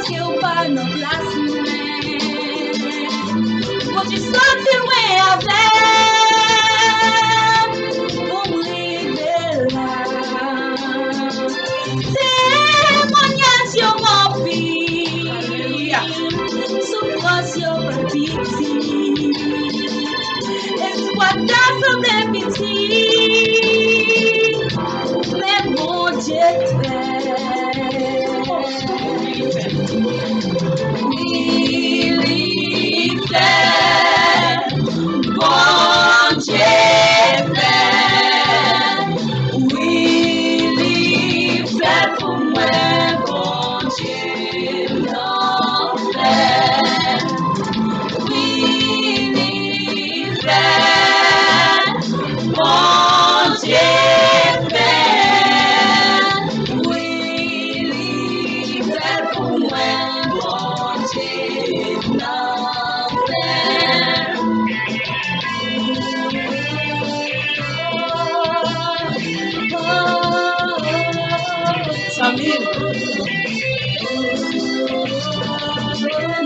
que eu paro no plasma. Vou te sortir avec pour me liberar. Témoignage sur mon vie, souffrance sur ma pitié. Exploitation de pitié, mais mon Dieu fait. Il fait, bon Dieu fait. Oui, il fait pour moi, bon Dieu l'en fait. Oui, il fait, bon Dieu fait. Oui, il fait pour moi, bon Dieu l'en fait. Samir,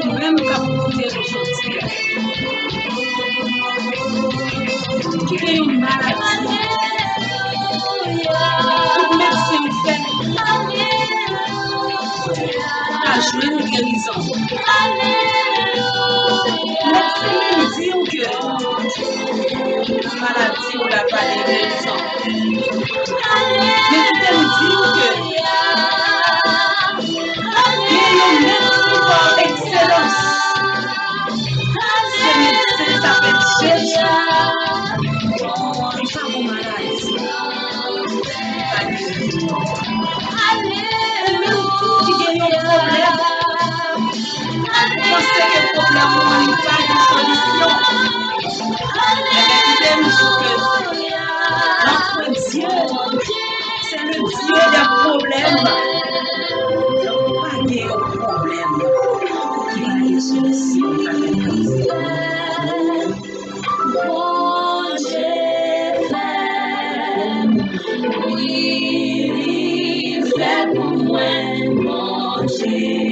nous-mêmes qui avons écouté aujourd'hui, qui est une maladie, tout médecin fait, a joué une guérison. Médecin nous dit que la maladie ou la pas de guérison. Mais tout nous dit que il y a une médecine par excellence. Ce médecin s'appelle Jésus. Il fait une maladie. Et même tout qui a un problème, pensez que le problème n'est pas une solution. Mais nous disons que notre Dieu, c'est le Dieu des problèmes. Donc, pas de problème qui va y solution. Bon Dieu fait, oui, il fait pour moi, bon Dieu.